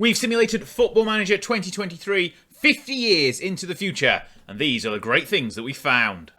We've simulated Football Manager 2023 50 years into the future, and these are the great things that we found.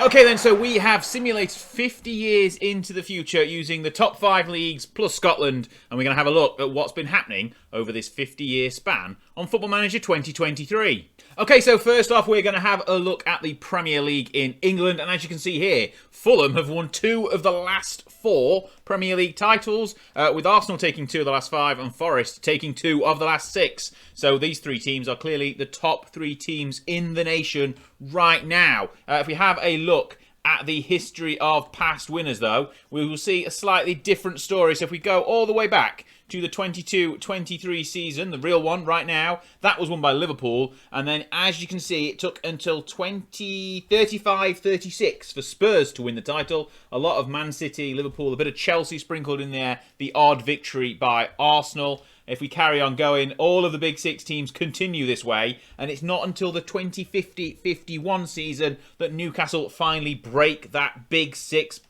Okay then, so we have simulated 50 years into the future using the top 5 leagues plus Scotland, and we're going to have a look at what's been happening over this 50-year span on Football Manager 2023. Okay, so first off, we're going to have a look at the Premier League in England, and as you can see here, Fulham have won 2 of the last 4 Premier League titles, with Arsenal taking 2 of the last 5 and Forest taking 2 of the last 6. So these 3 teams are clearly the top 3 teams in the nation right now. If we have a look at the history of past winners, though, we will see a slightly different story. So if we go all the way back to the 22-23 season, the real one right now, that was won by Liverpool. And then, as you can see, it took until 35-36 for Spurs to win the title. A lot of Man City, Liverpool, a bit of Chelsea sprinkled in there, the odd victory by Arsenal. If we carry on going, all of the Big Six teams continue this way, and it's not until the 2050-51 season that Newcastle finally break that Big Six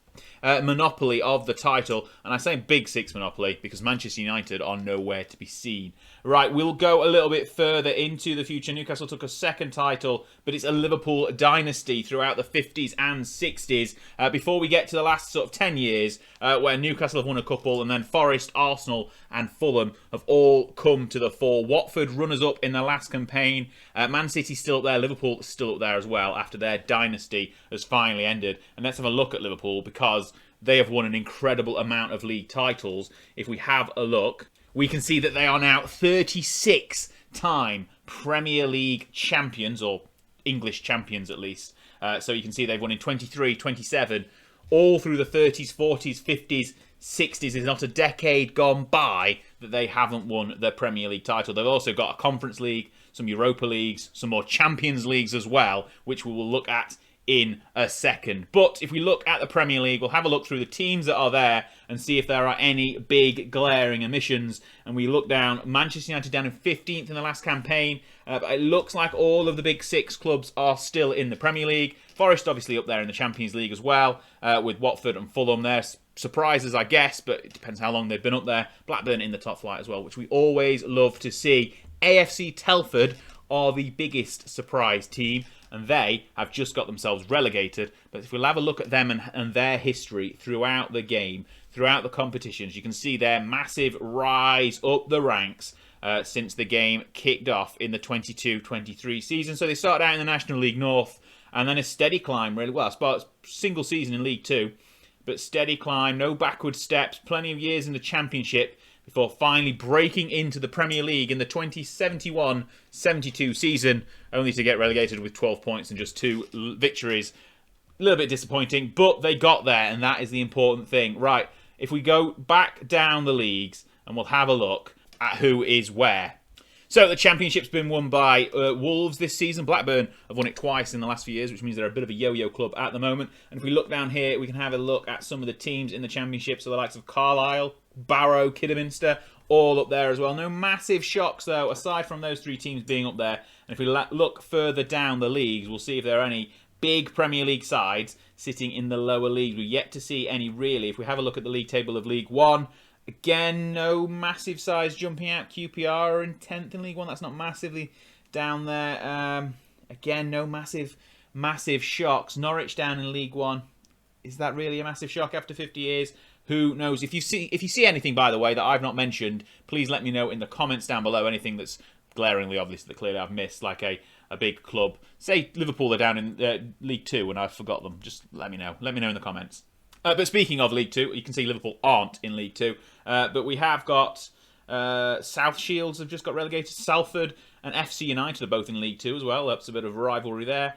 monopoly of the title. And I say Big Six monopoly because Manchester United are nowhere to be seen. Right, we'll go a little bit further into the future. Newcastle took a second title, but it's a Liverpool dynasty throughout the 50s and 60s. Before we get to the last sort of 10 years, where Newcastle have won a couple, and then Forest, Arsenal and Fulham have all come to the fore. Watford runners-up in the last campaign. Man City still up there. Liverpool still up there as well after their dynasty has finally ended. And let's have a look at Liverpool because they have won an incredible amount of league titles. If we have a look, we can see that they are now 36-time Premier League champions, or English champions at least. So you can see they've won in 23, 27, all through the 30s, 40s, 50s, 60s. There's not a decade gone by that they haven't won their Premier League title. They've also got a Conference League, some Europa Leagues, some more Champions Leagues as well, which we will look at in a second. But if we look at the Premier League, we'll have a look through the teams that are there and see if there are any big glaring omissions. And we look down, Manchester United down in 15th in the last campaign. But it looks like all of the Big Six clubs are still in the Premier League. Forest obviously up there in the Champions League as well, with Watford and Fulham there. Surprises, I guess, but it depends how long they've been up there. Blackburn in the top flight as well, which we always love to see. AFC Telford are the biggest surprise team, and they have just got themselves relegated. But if we'll have a look at them and their history throughout the game, throughout the competitions, you can see their massive rise up the ranks since the game kicked off in the 22-23 season. So they started out in the National League North, and then a steady climb, really. Well, I single season in League Two, but steady climb, no backward steps, plenty of years in the Championship, before finally breaking into the Premier League in the 2071-72 season, only to get relegated with 12 points and just 2 victories. A little bit disappointing, but they got there, and that is the important thing. Right, if we go back down the leagues, and we'll have a look at who is where. So the Championship's been won by Wolves this season. Blackburn have won it twice in the last few years, which means they're a bit of a yo-yo club at the moment. And if we look down here, we can have a look at some of the teams in the Championship. So the likes of Carlisle, Barrow, Kidderminster, all up there as well. No massive shocks, though, aside from those 3 teams being up there. And if we look further down the leagues, we'll see if there are any big Premier League sides sitting in the lower leagues. We've yet to see any, really. If we have a look at the league table of League One, again, no massive sides jumping out. QPR are in 10th in League One. That's not massively down there. Again, no massive shocks. Norwich down in League One. Is that really a massive shock after 50 years? Who knows? If you see anything, by the way, that I've not mentioned, please let me know in the comments down below. Anything that's glaringly obvious that clearly I've missed, like a big club. Say Liverpool are down in League Two and I've forgot them. Just let me know. Let me know in the comments. But speaking of League Two, you can see Liverpool aren't in League Two. But we have got South Shields have just got relegated. Salford and FC United are both in League Two as well. That's a bit of a rivalry there.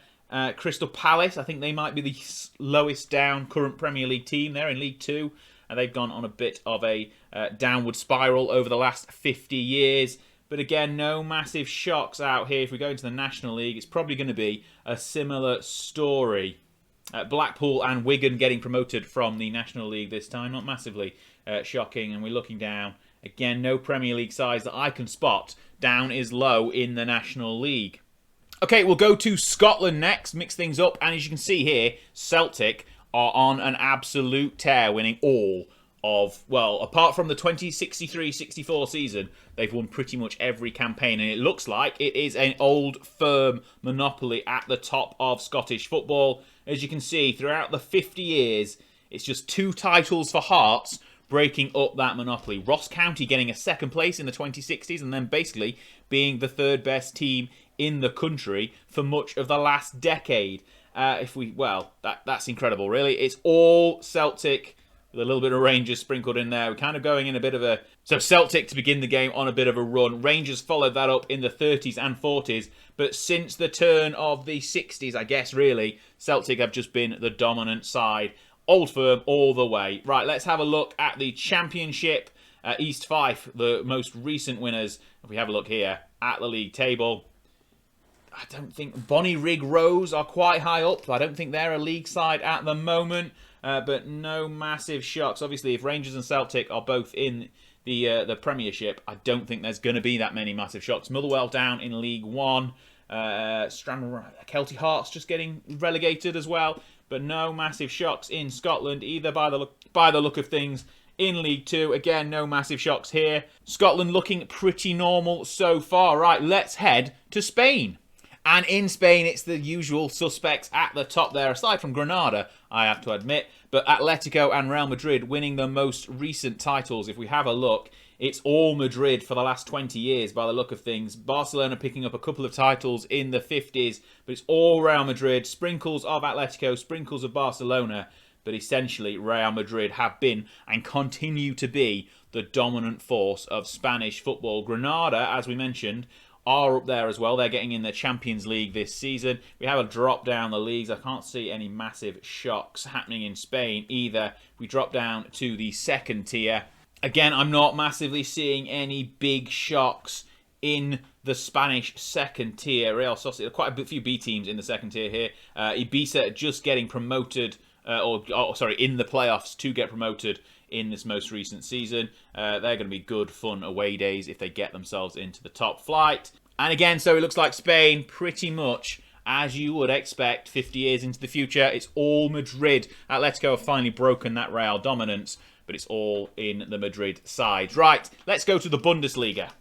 Crystal Palace, I think they might be the lowest down current Premier League team. They're in League Two. And they've gone on a bit of a downward spiral over the last 50 years. But again, no massive shocks out here. If we go into the National League, it's probably going to be a similar story. Blackpool and Wigan getting promoted from the National League this time. Not massively shocking. And we're looking down. Again, no Premier League sides that I can spot. Down is low in the National League. Okay, we'll go to Scotland next. Mix things up. And as you can see here, Celtic are on an absolute tear, winning all of, well, apart from the 2063-64 season, they've won pretty much every campaign, and it looks like it is an old, firm monopoly at the top of Scottish football. As you can see, throughout the 50 years, it's just 2 titles for Hearts breaking up that monopoly. Ross County getting a second place in the 2060s, and then basically being the 3rd best team in the country for much of the last decade. That's incredible, really. It's all Celtic, with a little bit of Rangers sprinkled in there. We're kind of going in a bit of a... So Celtic to begin the game on a bit of a run. Rangers followed that up in the 30s and 40s. But since the turn of the 60s, I guess, really, Celtic have just been the dominant side. Old Firm all the way. Right, let's have a look at the Championship. East Fife, the most recent winners. If we have a look here at the league table, I don't think Bonnyrigg Rose are quite high up. I don't think they're a league side at the moment. But no massive shocks. Obviously, if Rangers and Celtic are both in the Premiership, I don't think there's going to be that many massive shocks. Motherwell down in League One. Kelty Hearts just getting relegated as well. But no massive shocks in Scotland either by the look of things. In League 2, again, no massive shocks here. Scotland looking pretty normal so far. Right, let's head to Spain. And in Spain, it's the usual suspects at the top there, aside from Granada, I have to admit. But Atletico and Real Madrid winning the most recent titles. If we have a look, it's all Madrid for the last 20 years by the look of things. Barcelona picking up a couple of titles in the 50s, but it's all Real Madrid. Sprinkles of Atletico, sprinkles of Barcelona. But essentially, Real Madrid have been and continue to be the dominant force of Spanish football. Granada, as we mentioned, are up there as well. They're getting in the Champions League this season. We have a drop down the leagues. I can't see any massive shocks happening in Spain either. We drop down to the 2nd tier. Again, I'm not massively seeing any big shocks in the Spanish 2nd tier. Real Sociedad, quite a few B teams in the 2nd tier here. Ibiza just getting promoted, in the playoffs to get promoted in this most recent season. They're going to be good fun away days if they get themselves into the top flight. And again, so it looks like Spain pretty much as you would expect 50 years into the future. It's all Madrid. Atletico have finally broken that Real dominance, but it's all in the Madrid side. Right, let's go to the Bundesliga.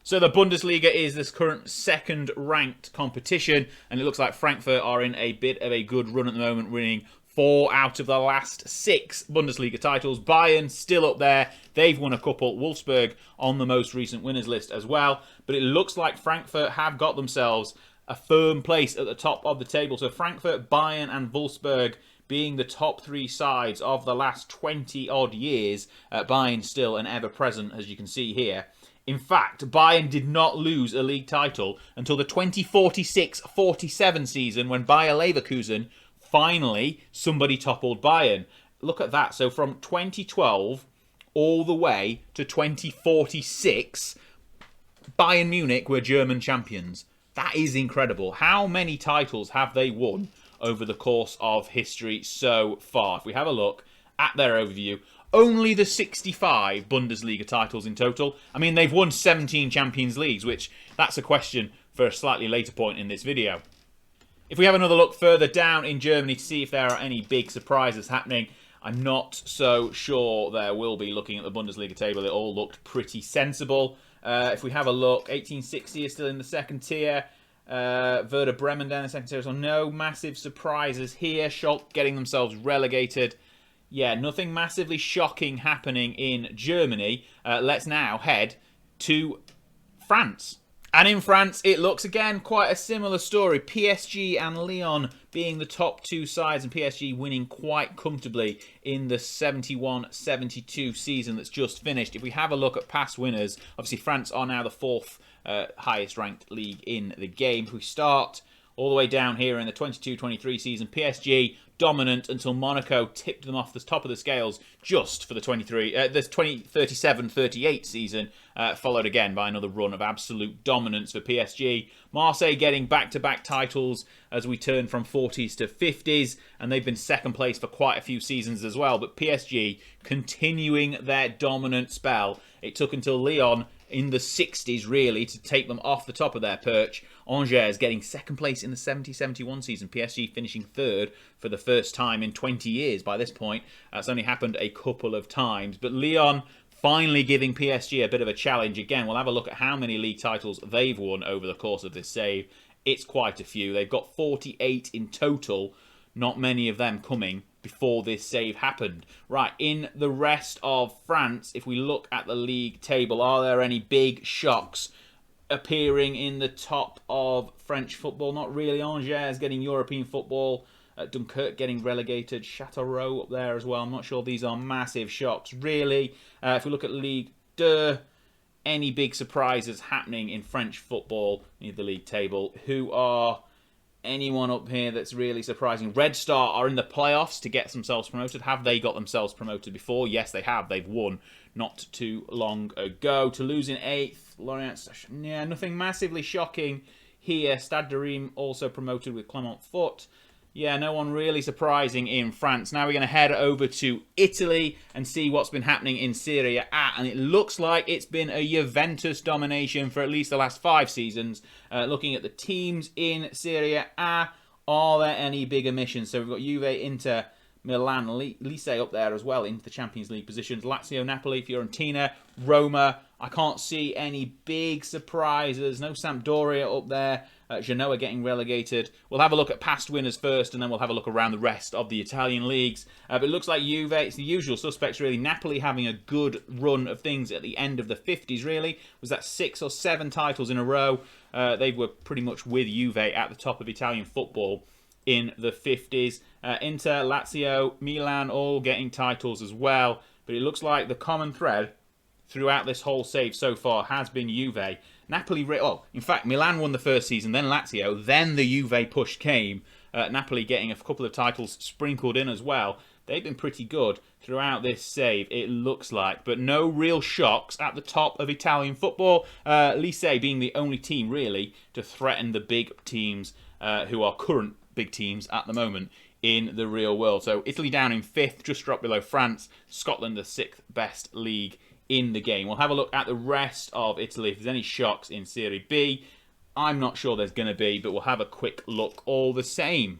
So the Bundesliga is this current 2nd ranked competition, and it looks like Frankfurt are in a bit of a good run at the moment, winning 4 out of the last 6 Bundesliga titles. Bayern still up there. They've won a couple. Wolfsburg on the most recent winners list as well. But it looks like Frankfurt have got themselves a firm place at the top of the table. So Frankfurt, Bayern and Wolfsburg being the top 3 sides of the last 20-odd years. Bayern still an ever-present, as you can see here. In fact, Bayern did not lose a league title until the 2046-47 season when Bayer Leverkusen finally somebody toppled Bayern. Look at that. So from 2012 all the way to 2046, Bayern Munich were German champions. That is incredible. How many titles have they won over the course of history so far? If we have a look at their overview, only the 65 Bundesliga titles in total. I mean, they've won 17 Champions Leagues, which that's a question for a slightly later point in this video. If we have another look further down in Germany to see if there are any big surprises happening, I'm not so sure there will be. Looking at the Bundesliga table, it all looked pretty sensible. If we have a look, 1860 is still in the 2nd tier. Werder Bremen down in the 2nd tier. So no massive surprises here. Schalke getting themselves relegated. Yeah, nothing massively shocking happening in Germany. Let's now head to France. And in France, it looks, again, quite a similar story. PSG and Lyon being the top 2 sides, and PSG winning quite comfortably in the 71-72 season that's just finished. If we have a look at past winners, obviously France are now the 4th highest ranked league in the game. If we start all the way down here in the 22-23 season, PSG dominant until Monaco tipped them off the top of the scales just for the 2037-38 season, followed again by another run of absolute dominance for PSG. Marseille getting back-to-back titles as we turn from 40s to 50s, and they've been 2nd place for quite a few seasons as well. But PSG continuing their dominant spell. It took until Lyon in the 60s, really, to take them off the top of their perch. Angers getting 2nd place in the 70-71 season, PSG finishing 3rd. for the first time in 20 years by this point. It's only happened a couple of times. But Lyon finally giving PSG a bit of a challenge. Again, we'll have a look at how many league titles they've won over the course of this save. It's quite a few. They've got 48 in total, not many of them coming before this save happened. Right, in the rest of France, if we look at the league table, are there any big shocks appearing in the top of French football? Not really. Angers getting European football, Dunkirk getting relegated, Châteauroux up there as well. I'm not sure these are massive shocks, really. If we look at Ligue 2, any big surprises happening in French football in the league table? Who are anyone up here that's really surprising? Red Star are in the playoffs to get themselves promoted. Have they got themselves promoted before? Yes, they have. They've won not too long ago. Toulouse in 8th. Lorient, yeah, nothing massively shocking here. Stade de Reims also promoted with Clermont Foot. Yeah, no one really surprising in France. Now we're going to head over to Italy and see what's been happening in Serie A. And it looks like it's been a Juventus domination for at least the last 5 seasons. Looking at the teams in Serie A, are there any big omissions? So we've got Juve, Inter, Milan, Lecce up there as well into the Champions League positions. Lazio, Napoli, Fiorentina, Roma. I can't see any big surprises. No Sampdoria up there. Genoa getting relegated. We'll have a look at past winners first, and then we'll have a look around the rest of the Italian leagues. But it looks like Juve, it's the usual suspects really. Napoli having a good run of things at the end of the 50s, really. Was that 6 or 7 titles in a row? They were pretty much with Juve at the top of Italian football in the 50s. Inter, Lazio, Milan all getting titles as well. But it looks like the common thread throughout this whole save so far has been Juve. Napoli, in fact, Milan won the first season, then Lazio, then the Juve push came. Napoli getting a couple of titles sprinkled in as well. They've been pretty good throughout this save, it looks like. But no real shocks at the top of Italian football. Lecce being the only team, really, to threaten the big teams who are current big teams at the moment in the real world. So Italy down in 5th, just dropped below France. Scotland, the 6th best league in the game. We'll have a look at the rest of Italy. If there's any shocks in Serie B, I'm not sure there's going to be, but we'll have a quick look all the same.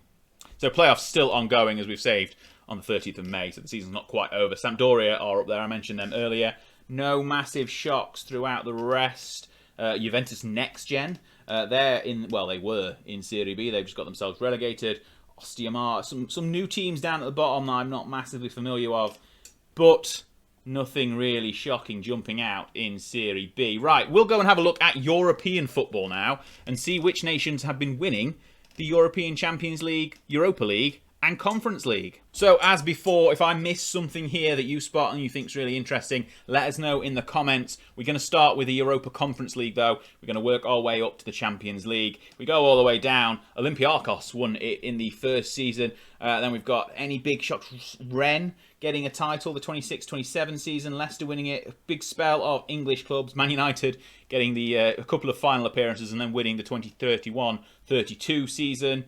So playoffs still ongoing, as we've saved on the 30th of May, so the season's not quite over. Sampdoria are up there, I mentioned them earlier. No massive shocks throughout the rest. Juventus Next Gen, they were in Serie B, they've just got themselves relegated. Ostiamar, some new teams down at the bottom that I'm not massively familiar with, but nothing really shocking jumping out in Serie B. Right, we'll go and have a look at European football now and see which nations have been winning the European Champions League, Europa League, and Conference League. So as before, if I miss something here that you spot and you think is really interesting, let us know in the comments. We're going to start with the Europa Conference League though. We're going to work our way up to the Champions League. We go all the way down. Olympiacos won it in the first season. Then we've got any big shocks. Rennes getting a title, the 26-27 season. Leicester winning it. A big spell of English clubs. Man United getting a couple of final appearances and then winning the 2031-32 season.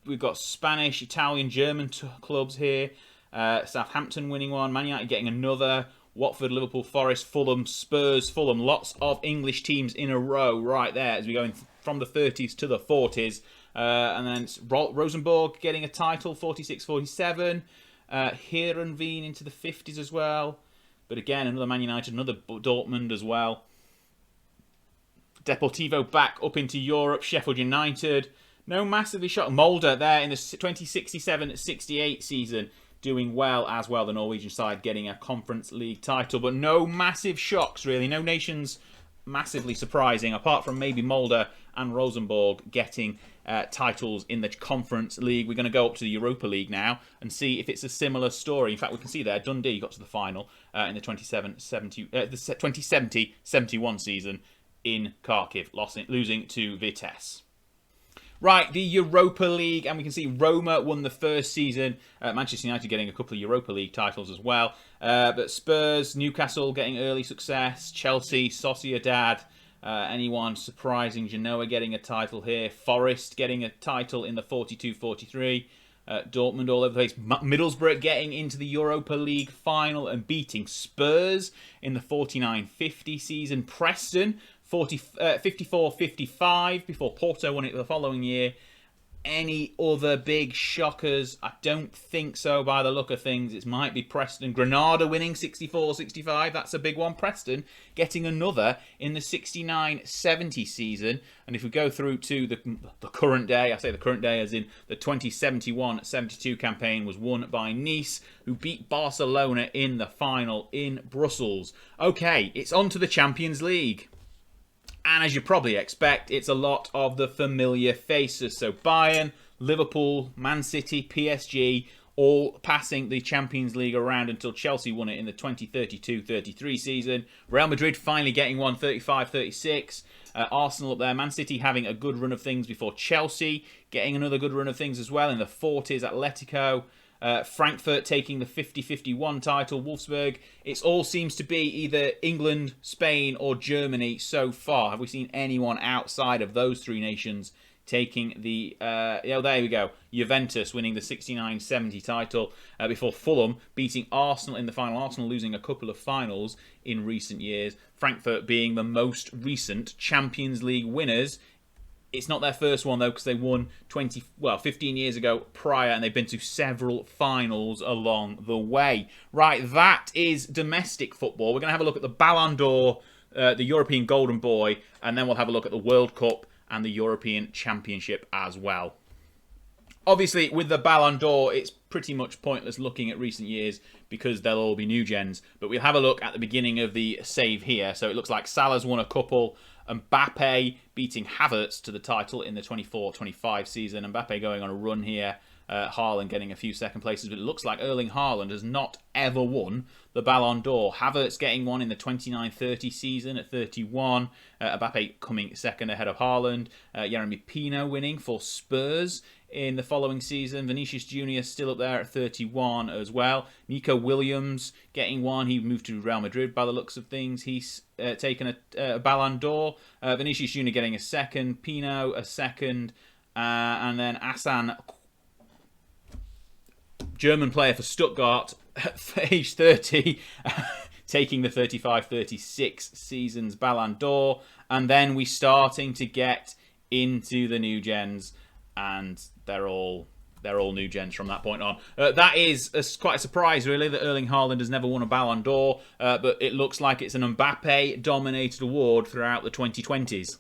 We've got Spanish, Italian, German clubs here. Southampton winning one. Man United getting another. Watford, Liverpool, Forest, Fulham, Spurs, Fulham. Lots of English teams in a row right there as we go from the 30s to the 40s. And then Rosenborg getting a title, 46-47. Heerenveen into the 50s as well. But again, another Man United, another Dortmund as well. Deportivo back up into Europe. Sheffield United. No massively shock. Molde there in the 2067-68 season doing well as well. The Norwegian side getting a Conference League title. But no massive shocks really. No nations massively surprising apart from maybe Molde and Rosenborg getting titles in the Conference League. We're going to go up to the Europa League now and see if it's a similar story. In fact, we can see there Dundee got to the final in the 2070-71 season in Kharkiv, losing to Vitesse. Right, the Europa League, and we can see Roma won the first season. Manchester United getting a couple of Europa League titles as well. But Spurs, Newcastle getting early success. Chelsea, Sociedad, anyone surprising? Genoa getting a title here. Forest getting a title in the 42-43. Dortmund all over the place. Middlesbrough getting into the Europa League final and beating Spurs in the 49-50 season. Preston 54-55 before Porto won it the following year. Any other big shockers? I don't think so by the look of things. It might be Preston. Granada winning 64-65. That's a big one. Preston getting another in the 69-70 season. And if we go through to the current day, I say the current day as in the 2071-72 campaign was won by Nice, who beat Barcelona in the final in Brussels. Okay, it's on to the Champions League. And as you probably expect, it's a lot of the familiar faces. So Bayern, Liverpool, Man City, PSG, all passing the Champions League around until Chelsea won it in the 2032-33 season. Real Madrid finally getting one, 35-36. Arsenal up there. Man City having a good run of things before Chelsea getting another good run of things as well in the 40s. Atletico. Frankfurt taking the 50-51 title. Wolfsburg. It all seems to be either England, Spain or Germany so far. Have we seen anyone outside of those three nations taking the... there we go. Juventus winning the 69-70 title before Fulham beating Arsenal in the final. Arsenal losing a couple of finals in recent years. Frankfurt being the most recent Champions League winners. It's not their first one, though, because they won 15 years ago prior, and they've been to several finals along the way. Right, that is domestic football. We're going to have a look at the Ballon d'Or, the European Golden Boy, and then we'll have a look at the World Cup and the European Championship as well. Obviously, with the Ballon d'Or, it's pretty much pointless looking at recent years because they'll all be new gens. But we'll have a look at the beginning of the save here. So it looks like Salah's won a couple. Mbappe beating Havertz to the title in the 24-25 season. Mbappe going on a run here. Haaland getting a few second places. But it looks like Erling Haaland has not ever won the Ballon d'Or. Havertz getting one in the 29-30 season at 31. Mbappe coming second ahead of Haaland. Jeremy Pino winning for Spurs in the following season. Vinicius Jr. still up there at 31 as well. Nico Williams getting one. He moved to Real Madrid by the looks of things. He's taken a Ballon d'Or. Vinicius Jr. getting a second. Pino a second. And then Hassan, German player for Stuttgart, age 30, taking the 35-36 season's Ballon d'Or. And then we're starting to get into the new gens, and they're all new gens from that point on. That is quite a surprise, really, that Erling Haaland has never won a Ballon d'Or, but it looks like it's an Mbappe-dominated award throughout the 2020s.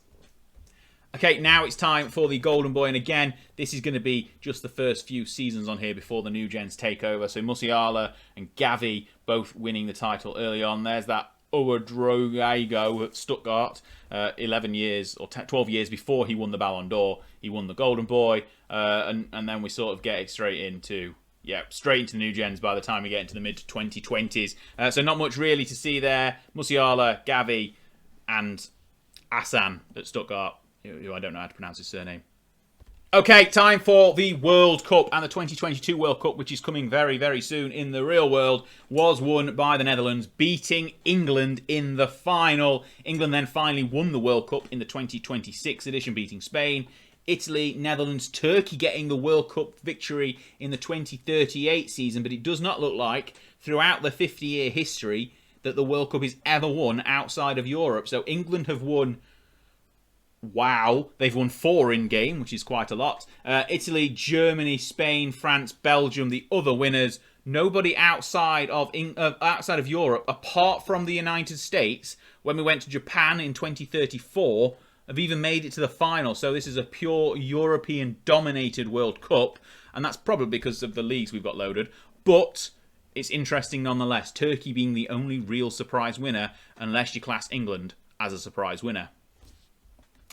Okay, now it's time for the Golden Boy, and again, this is going to be just the first few seasons on here before the new gens take over. So Musiala and Gavi both winning the title early on. There's that Ouedraogo at Stuttgart, 11 years or 12 years before he won the Ballon d'Or. He won the Golden Boy, and then we sort of get it straight into the new gens by the time we get into the mid-2020s. So not much really to see there. Musiala, Gavi, and Hassan at Stuttgart, who I don't know how to pronounce his surname. Okay, time for the World Cup, and the 2022 World Cup, which is coming very, very soon in the real world, was won by the Netherlands, beating England in the final. England then finally won the World Cup in the 2026 edition, beating Spain. Italy, Netherlands, Turkey getting the World Cup victory in the 2038 season, but it does not look like, throughout the 50-year history, that the World Cup is ever won outside of Europe. So England have won... Wow, they've won 4 in-game, which is quite a lot. Italy, Germany, Spain, France, Belgium, the other winners. Nobody outside of Europe, apart from the United States, when we went to Japan in 2034, have even made it to the final. So this is a pure European-dominated World Cup, and that's probably because of the leagues we've got loaded. But it's interesting nonetheless, Turkey being the only real surprise winner, unless you class England as a surprise winner.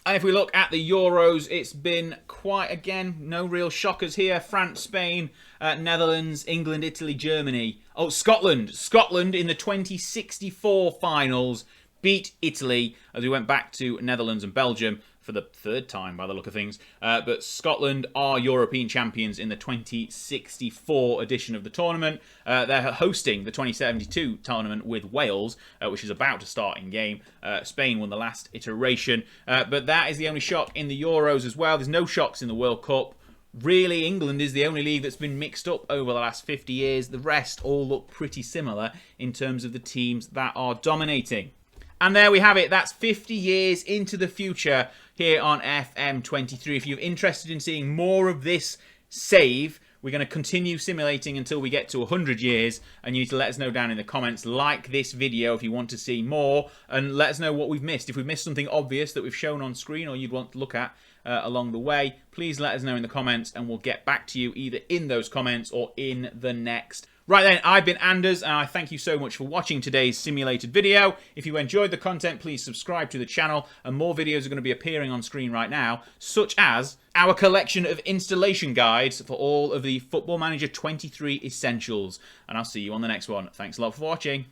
And if we look at the Euros, it's been quite, again, no real shockers here. France, Spain, Netherlands, England, Italy, Germany. Oh, Scotland. Scotland in the 2064 finals beat Italy as we went back to Netherlands and Belgium for the 3rd time by the look of things. But Scotland are European champions in the 2064 edition of the tournament. They're hosting the 2072 tournament with Wales, which is about to start in game. Spain won the last iteration. But that is the only shock in the Euros as well. There's no shocks in the World Cup. Really, England is the only league that's been mixed up over the last 50 years. The rest all look pretty similar in terms of the teams that are dominating. And there we have it. That's 50 years into the future here on FM23. If you're interested in seeing more of this save, we're going to continue simulating until we get to 100 years, and you need to let us know down in the comments. Like this video if you want to see more, and let us know what we've missed. If we've missed something obvious that we've shown on screen or you'd want to look at along the way, please let us know in the comments, and we'll get back to you either in those comments or in the next. Right then, I've been Anders, and I thank you so much for watching today's simulated video. If you enjoyed the content, please subscribe to the channel, and more videos are going to be appearing on screen right now, such as our collection of installation guides for all of the Football Manager 23 essentials. And I'll see you on the next one. Thanks a lot for watching.